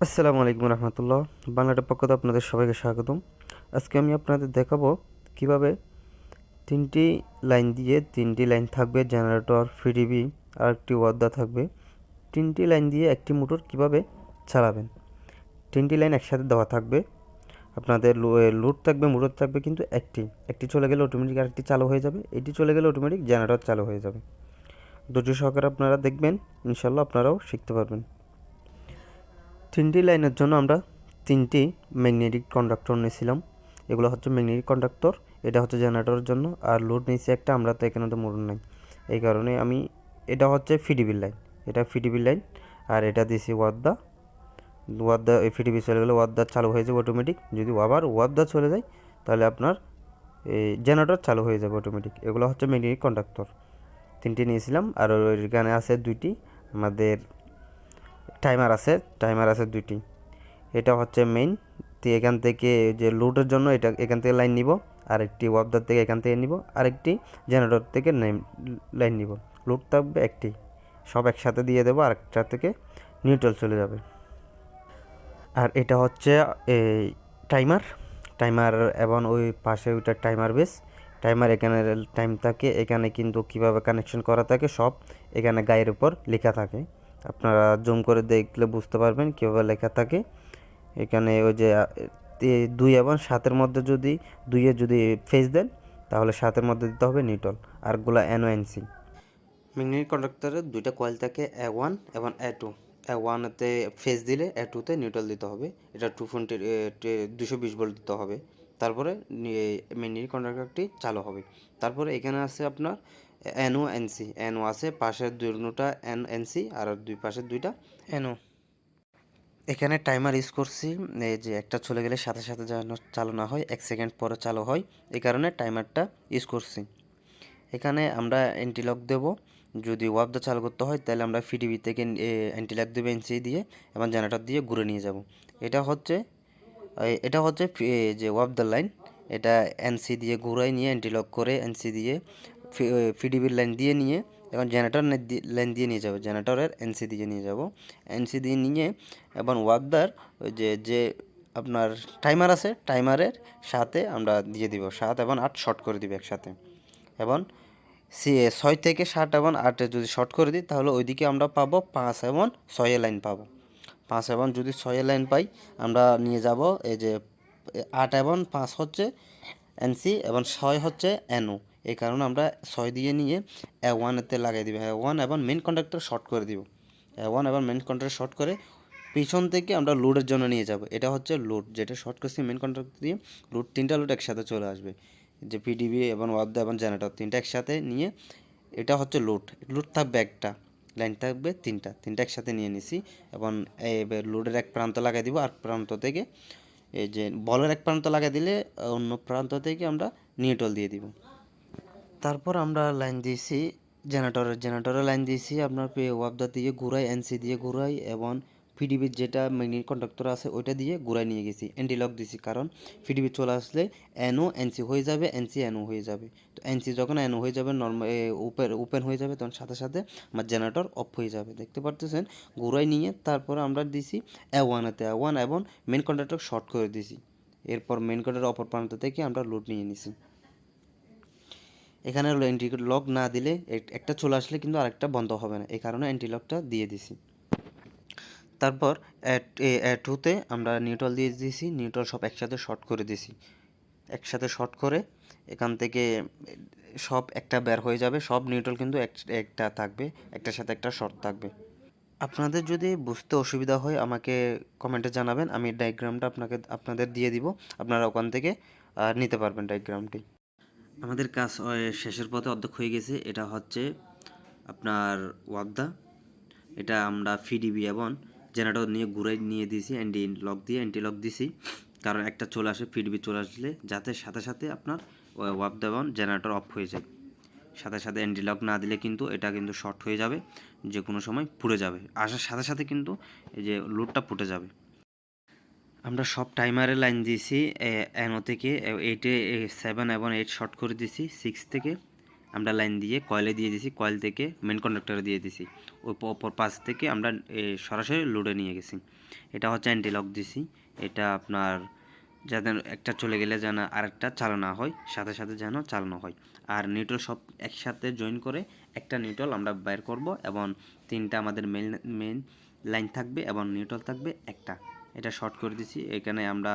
আসসালামু আলাইকুম রহমতুল্লাহ। বাংলাটার পক্ষ থেকে আপনাদের সবাইকে স্বাগতম। আজকে আমি আপনাদের দেখাবো কিভাবে তিনটি লাইন দিয়ে তিনটি লাইন থাকবে, জেনারেটর, ফিডিবি আর একটি ওয়ার্ডা থাকবে। তিনটি লাইন দিয়ে একটি মোটর কিভাবে চালাবেন। তিনটি লাইন একসাথে দেওয়া থাকবে, আপনাদের লোড থাকবে, মোটর থাকবে, কিন্তু একটি একটি চলে গেলে অটোমেটিক আরেকটি চালু হয়ে যাবে, এটি চলে গেলে অটোমেটিক জেনারেটর চালু হয়ে যাবে। ধৈর্য সহকারে আপনারা দেখবেন, ইনশাল্লাহ আপনারাও শিখতে পারবেন। তিনটি লাইনের জন্য আমরা তিনটি ম্যাগনেটিক কন্ডাক্টর নিয়েছিলাম। এগুলো হচ্ছে ম্যাগনেটিক কন্ডাক্টর, এটা হচ্ছে জেনারেটরের জন্য। আর লোড নিয়েছি একটা, আমরা তো এখানে তো মোটর নাই, এই কারণে আমি এটা হচ্ছে ফিডিবির লাইন, এটা ফিডিবির লাইন। আর এটা দিয়েছি ওয়ার্দা। ওয়ার্দা এই ফিডিবি চলে গেলে ওয়ার্দা চালু হয়ে যাবে অটোমেটিক। যদি আবার ওয়ার্দা চলে যায় তাহলে আপনার এই জেনারেটর চালু হয়ে যাবে অটোমেটিক। এগুলো হচ্ছে ম্যাগনেটিক কন্ডাক্টর, তিনটি নিয়েছিলাম। আর ওইখানে আছে দুইটি আমাদের টাইমার আছে দুইটি। এটা হচ্ছে মেইন। তো এখান থেকে যে লোডের জন্য এটা এখান থেকে লাইন নিব, আরেকটি ওয়াবদার থেকে এখান থেকে নিব, আরেকটি জেনারেটর থেকে লাইন নিব। লোড থাকবে একটি, সব একসাথে দিয়ে দেবো, আরেকটা থেকে নিউট্রাল চলে যাবে। আর এটা হচ্ছে এই টাইমার টাইমার এবং ওই পাশে ওইটা টাইমার বেস। টাইমার এখানে টাইম থাকে, এখানে কিন্তু কিভাবে কানেকশন করা থাকে সব এখানে গায়ের উপর লেখা থাকে। আপনারা জুম করে দেখলে বুঝতে পারবেন কীভাবে লেখা থাকে। এখানে ওই যে 2 এবং 7-এর মধ্যে যদি 2-এ যদি ফেজ দেন তাহলে 7-এর মধ্যে দিতে হবে নিউট্রাল, আরগুলা NONC। ম্যাগনেটিক কন্ডাক্টরের দুইটা কয়েল থাকে, A1 এবং A2। A1-তে ফেজ দিলে A2-তে নিউট্রাল দিতে হবে। এটা 220 ভোল্ট দিতে হবে, তারপরে ম্যাগনেটিক কন্ডাক্টরটি চালু হবে। তারপরে এখানে আছে আপনার NONC। NO আছে, পাশের দুইটা NNC আর দুই পাশের দুইটা NO। এখানে টাইমার ইউজ করছি, এই যে একটা চলে গেলে সাথে সাথে যেন চালু না হয়, 1 সেকেন্ড পরে চালু হয়, এই কারণে টাইমারটা ইউজ করছি। এখানে আমরা অ্যান্টিলক দেব। যদি ওয়াবদা চালু করতে হয় তাহলে আমরা ফিডিবি থেকে অ্যান্টিলক দেবো এনসি দিয়ে, এবং জেনারেটর দিয়ে ঘুরে নিয়ে যাব। এটা হচ্ছে যে ওয়াবদার লাইন। এটা এনসি দিয়ে ঘুরাই নিয়ে অ্যান্টিলক করে এনসি দিয়ে ফিডিবির লাইন দিয়ে নিয়ে এখন জেনারেটর লাইন দিয়ে নিয়ে যাবো, জেনারেটরের এনসি দিয়ে নিয়ে যাব। এনসি দিয়ে নিয়ে এবং ওয়াবদার ওই যে আপনার টাইমার আছে, টাইমারের সাথে আমরা দিয়ে দিব 7 এবং 8 শর্ট করে দিব একসাথে। এবং 6 থেকে 7 এবং 8-এ যদি শর্ট করে দিই তাহলে ওইদিকে আমরা পাবো 5 এবং 6-এর লাইন পাবো। 5 এবং যদি 6-এর লাইন পাই আমরা নিয়ে যাব এই যে 8 এবং 5 হচ্ছে এনসি এবং 6 হচ্ছে এনও। এই কারণে আমরা 6 দিয়ে নিয়ে A1-এতে লাগিয়ে দিব, A1 এবং মেন কন্ডাক্টর শর্ট করে দিব। A1 এবং মেন কন্ডাক্টর শর্ট করে পিছন থেকে আমরা লোডের জন্য নিয়ে যাব। এটা হচ্ছে লোড, যেটা শর্ট করছি মেন কন্ডাক্টর দিয়ে। লোড তিনটা লোড একসাথে চলে আসবে, যে পিডিবি এবং ওয়াবদা এবং জেনারেটর তিনটা একসাথে নিয়ে, এটা হচ্ছে লোড। লোড থাকবে একটা, লাইন থাকবে তিনটা একসাথে নিয়ে নিছি। এবং লোডের এক প্রান্ত লাগাই দিব, আর প্রান্ত থেকে এই যে বলের এক প্রান্ত লাগাই দিলে অন্য প্রান্ত থেকে আমরা নিউট্রাল দিয়ে দিব। তারপর আমরা লাইন দিয়েছি জেনারেটরের লাইন দিয়েছি আপনার ওয়াবদা দিয়ে ঘুরাই, এনসি দিয়ে ঘুরাই, এবং পিডিবির যেটা ম্যাগনেটিক কন্ডাক্টর আছে ওইটা দিয়ে ঘুরাই নিয়ে গেছি। অ্যান্টিলক দিয়েছি কারণ পিডিবি চলে আসলে এনও এনসি হয়ে যাবে, এনসি এনও হয়ে যাবে। তো এনসি যখন এনও হয়ে যাবে, নর্মাল ওপেন হয়ে যাবে, তখন সাথে সাথে আমার জেনারেটর অফ হয়ে যাবে। দেখতে পারতেছেন ঘুরাই নিয়ে তারপর আমরা দিছি A1 এবং মেন কন্ডাক্টর শর্ট করে দিছি। এরপর মেন কন্ডাক্টর অপর প্রান্ত থেকে আমরা লোড নিয়ে নিছি। এখানে হলো অ্যান্টিলক না দিলে একটা চলে আসলে কিন্তু আরেকটা বন্ধ হবে না, এই কারণে অ্যান্টিলকটা দিয়ে দিছি। তারপর টুতে আমরা নিউট্রাল দিয়ে দিয়েছি, নিউট্রাল সব একসাথে শর্ট করে দিছি। একসাথে শর্ট করে এখান থেকে সব একটা বের হয়ে যাবে, সব নিউট্রাল কিন্তু একটা থাকবে, একটার সাথে একটা শর্ট থাকবে। আপনাদের যদি বুঝতে অসুবিধা হয় আমাকে কমেন্টে জানাবেন, আমি ডায়াগ্রামটা আপনাদের দিয়ে দিব, আপনারা ওখান থেকে নিতে পারবেন ডায়াগ্রামটি। আমাদের কাজ শেষের পথে অর্ধেক হয়ে গেছে। এটা হচ্ছে আপনার ওয়াবদা, এটা আমরা ফিডিবি এবং জেনারেটর নিয়ে ঘুরে নিয়ে দিয়েছি, অ্যান্টি লক দিছি, কারণ একটা চলে আসে ফিডিবি চলে আসলে যাতে সাথে সাথে আপনার ওয়াবদা এবং জেনারেটর অফ হয়ে যায়। সাথে সাথে অ্যান্টি লক না দিলে কিন্তু এটা কিন্তু শর্ট হয়ে যাবে, যে কোনো সময় পুড়ে যাবে, আসার সাথে সাথে কিন্তু এই যে লোডটা ফুটে যাবে। আমরা সব টাইমারের লাইন দিয়েছি, এনও থেকে 8-এ 7 এবং 8 শর্ট করে দিয়েছি, 6 থেকে আমরা লাইন দিয়ে কয়েলে দিয়ে দিছি, কয়েল থেকে মেন কন্ডাক্টরে দিয়ে দিছি, ওই অপর পাশ থেকে আমরা সরাসরি লোডে নিয়ে গেছি। এটা হচ্ছে অ্যান্টিলক দিছি, এটা আপনার যাতে একটা চলে গেলে যেন আরেকটা চালানো হয়, সাথে সাথে যেন চালানো হয়। আর নিউট্রাল সব একসাথে জয়েন করে একটা নিউট্রাল আমরা বের করব, এবং 3টা আমাদের মেন লাইন থাকবে এবং নিউট্রাল থাকবে একটা। এটা শর্ট করে দিছি, এখানে আমরা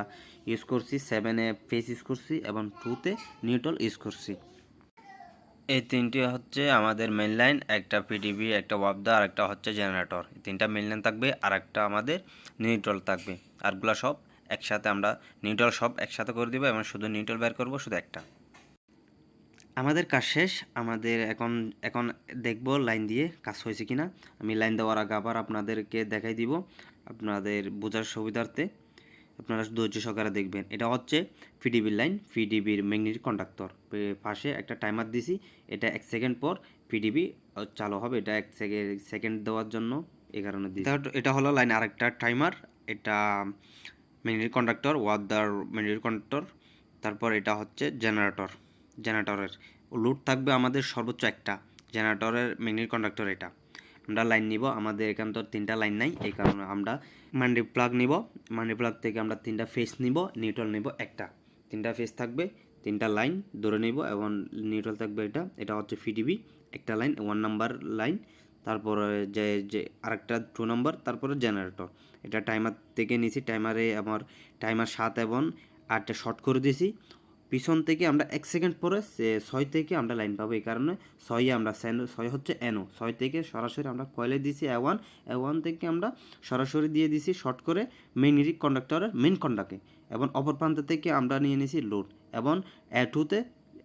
ইউজ করছি 7-এ ফেস ইউজ করছি এবং 2-তে নিউট্রাল ইউজ করছি। এই 3টি হচ্ছে আমাদের মেন লাইন, একটা পিডিবি, একটা ওয়াবদা, আর একটা হচ্ছে জেনারেটর। এই 3টা মেন লাইন থাকবে, আর একটা আমাদের নিউট্রাল থাকবে। আরগুলা সব একসাথে আমরা নিউট্রাল সব একসাথে করে দিব এবং শুধু নিউট্রাল বের করব, শুধু একটা। আমাদের কাজ শেষ। আমাদের এখন এখন দেখব লাইন দিয়ে কাজ হয়েছে কিনা। আমি লাইন দেওয়ার আগে আবার আপনাদেরকে দেখাই দিব আপনাদের বোঝার সুবিধার্থে। আপনারা ধৈর্য সহকারে দেখবেন। এটা হচ্ছে পিডিবির লাইন, পিডিবির ম্যাগনেটিক কন্ডাক্টর। পাশে একটা টাইমার দিছি, এটা 1 সেকেন্ড পর পিডিবি চালু হবে। এটা 1 সেকেন্ড দেওয়ার জন্য এই কারণে দিছি। এটা হলো লাইন। আরেকটা টাইমার, এটা ম্যাগনেটিক কন্ডাক্টর, ওয়াদার ম্যাগনেটিক কন্ডাক্টর। তারপর এটা হচ্ছে জেনারেটরের লোড থাকবে আমাদের সর্বোচ্চ একটা। জেনারেটরের ম্যাগনেটিক কন্ডাক্টর এটা। আমরা লাইন নিব, আমাদের এখান তো 3টা লাইন নাই, এই কারণে আমরা মাল্টি প্লাগ নিব। মাল্টি প্লাগ থেকে আমরা 3টা ফেস নিব, নিউট্রাল নিব একটা। 3টা ফেস থাকবে, 3টা লাইন ধরে নিব এবং নিউট্রাল থাকবে এটা। এটা হচ্ছে পিডিবি একটা লাইন, 1 নাম্বার লাইন। তারপরে যে আরেকটা 2 নাম্বার, তারপরে জেনারেটর। এটা টাইমার থেকে নিয়েছি, টাইমারে আমার টাইমার 7 এবং 8 শর্ট করে দিয়েছি। পিছন থেকে আমরা 1 সেকেন্ড পরে 6 থেকে আমরা লাইন পাবো, এই কারণে 6 আমরা 6 হচ্ছে এনো, 6 থেকে সরাসরি আমরা কয়েলে দিয়েছি A1 থেকে আমরা সরাসরি দিয়ে দিয়েছি শর্ট করে ম্যাগনেটিক কন্ডাক্টরের মেন কন্ডাক্টে, এবং অপর প্রান্ত থেকে আমরা নিয়ে নিয়েছি লোড, এবং A2-তে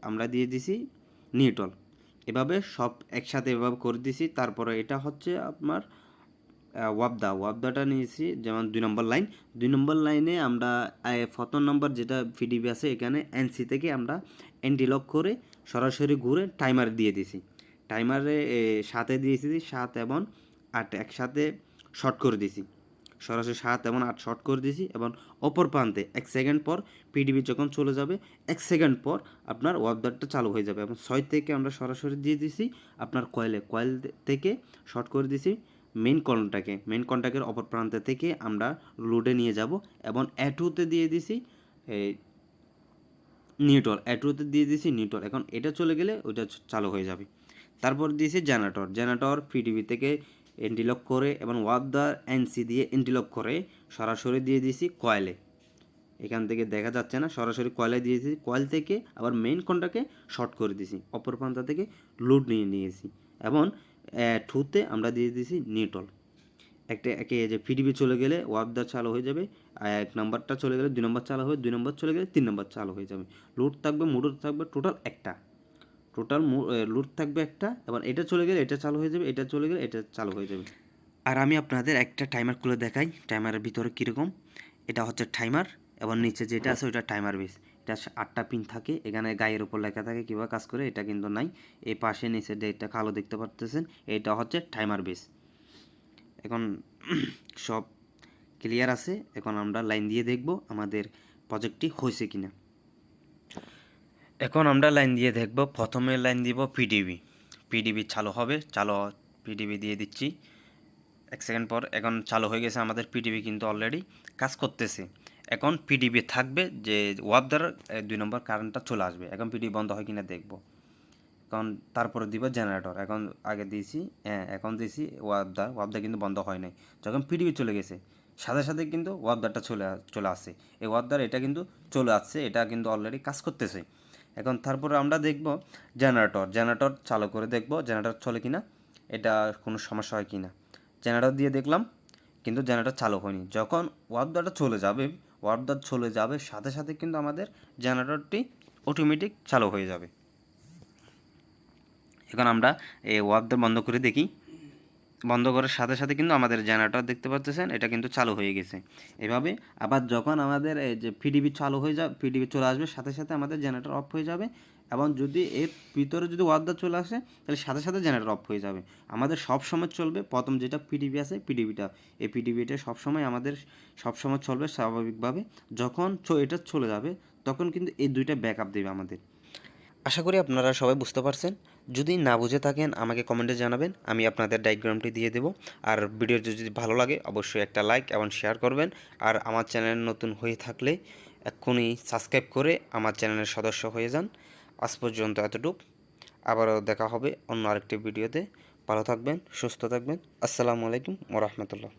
আমরা দিয়ে দিয়েছি নিউট্রাল। এভাবে সব একসাথে এভাবে করে দিয়েছি। তারপরে এটা হচ্ছে আপনার ওয়াবদাটা নিয়েছি, যেমন 2 নম্বর লাইনে আমরা প্রথম নম্বর যেটা পিডিবি আছে, এখানে এনসি থেকে আমরা এন্টিলক করে সরাসরি ঘুরে টাইমার দিয়ে দিছি। টাইমারে 7-এ দিয়েছি, 7 এবং 8 একসাথে শর্ট করে দিছি। সরাসরি 7 এবং 8 শর্ট করে দিয়েছি, এবং অপর প্রান্তে 1 সেকেন্ড পর পিডিবি যখন চলে যাবে 1 সেকেন্ড পর আপনার ওয়াবদারটা চালু হয়ে যাবে, এবং 6 থেকে আমরা সরাসরি দিয়ে দিছি আপনার কয়েল থেকে শর্ট করে দিছি মেন কন্ট্যাক্টের অপর প্রান্ত থেকে আমরা লোডে নিয়ে যাব, এবং A2-তে দিয়ে দিছি A2-তে দিয়ে দিছি নিউট্রাল। এখন এটা চলে গেলে ওইটা চালু হয়ে যাবে। তারপর দিয়েছি জেনারেটর পিডিবি থেকে এন্টিলক করে এবং ওয়াবদার এনসি দিয়ে এন্টিলক করে সরাসরি দিয়ে দিছি কয়েলে। এখান থেকে দেখা যাচ্ছে না, সরাসরি কয়েলে দিয়েছি, কয়েল থেকে আবার মেইন কন্ট্যাক্টে শর্ট করে দিয়েছি, অপর প্রান্ত থেকে লোড নিয়ে নিয়েছি, এবং 2-তে আমরা দিয়ে দিয়েছি নিউট্রাল। একে যে পিডিবি চলে গেলে ওয়াবদার চালু হয়ে যাবে, আর 1 নাম্বারটা চলে গেলে 2 নম্বর চালু হবে, 2 নম্বর চলে গেলে 3 নম্বর চালু হয়ে যাবে। লোড থাকবে, মোটর থাকবে টোটাল একটা, লোড থাকবে একটা, এবং এটা চলে গেলে এটা চালু হয়ে যাবে, এটা চলে গেলে এটা চালু হয়ে যাবে। আর আমি আপনাদের একটা টাইমার খুলে দেখাই, টাইমারের ভিতরে কীরকম। এটা হচ্ছে টাইমার, এবং নিচে যেটা আছে ওইটা টাইমার বেস। এটা 8টা পিন থাকে, এখানে গায়ের উপর লেখা থাকে কীভাবে কাজ করে, এটা কিন্তু নাই। এই পাশে নিচে এটা কালো দেখতে পারতেছেন, এটা হচ্ছে টাইমার বেস। এখন সব ক্লিয়ার আছে। এখন আমরা লাইন দিয়ে দেখব আমাদের প্রজেক্টটি হয়েছে কিনা। এখন আমরা লাইন দিয়ে দেখব। প্রথমে লাইন দিব পিডিবি চালু হবে, পিডিবি দিয়ে দিচ্ছি 1 সেকেন্ড পর। এখন চালু হয়ে গেছে আমাদের পিডিবি, কিন্তু অলরেডি কাজ করতেছে। এখন পিডিবি থাকবে যে ওয়াবদার 2 নম্বর কারেন্টটা চলে আসবে, এখন পিডিবি বন্ধ হয় কিনা দেখব। এখন তারপরে দিব জেনারেটর। এখন আগে দিয়েছি, এখন দিয়েছি ওয়াবদার কিন্তু বন্ধ হয় নাই। যখন পিডিবি চলে গেছে সাথে সাথে কিন্তু ওয়াবদারটা চলে আসছে, এই ওয়াবদার এটা কিন্তু চলে আসছে, এটা কিন্তু অলরেডি কাজ করতেছে। এখন তারপরে আমরা দেখব জেনারেটর চালু করে দেখব জেনারেটর চলে কিনা, এটা কোনো সমস্যা হয় কিনা। জেনারেটর দিয়ে দেখলাম, কিন্তু জেনারেটর চালু হয়নি। যখন ওয়াবদার চলে যাবে সাথে সাথে কিন্তু আমাদের জেনারেটরটি অটোমেটিক চালু হয়ে যাবে। এখন আমরা এই ওয়াবদার বন্ধ করে দেখি, বন্ধ করার সাথে সাথে কিন্তু আমাদের জেনারেটর দেখতে পাচ্ছেন এটা কিন্তু চালু হয়ে গেছে। এভাবে আবার যখন আমাদের এই যে পিডিবি চালু হয়ে যাবে, পিডিবি চলে আসবে সাথে সাথে আমাদের জেনারেটর অফ হয়ে যাবে, এবং যদি এর ভিতরে যদি ওয়াবদার চলে আসে তাহলে সাথে সাথে জেনারেটর অফ হয়ে যাবে। আমাদের সব সময় চলবে প্রথম যেটা পিডিবি আছে এই পিডিবিটা সবসময় চলবে স্বাভাবিকভাবে। যখন এটা চলে যাবে তখন কিন্তু এই দুইটা ব্যাকআপ দেবে আমাদের। আশা করি আপনারা সবাই বুঝতে পারছেন। যদি না বুঝে থাকেন আমাকে কমেন্টে জানাবেন, আমি আপনাদের ডায়াগ্রামটি দিয়ে দেবো। আর ভিডিওটি যদি ভালো লাগে অবশ্যই একটা লাইক এবং শেয়ার করবেন। আর আমার চ্যানেল নতুন হয়ে থাকলে এক্ষুনি সাবস্ক্রাইব করে আমার চ্যানেলের সদস্য হয়ে যান। আজ পর্যন্ত এতটুক। আবারও দেখা হবে অন্য আরেকটি ভিডিওতে। ভালো থাকবেন, সুস্থ থাকবেন। আসসালামু আলাইকুম ওয়া রাহমাতুল্লাহ।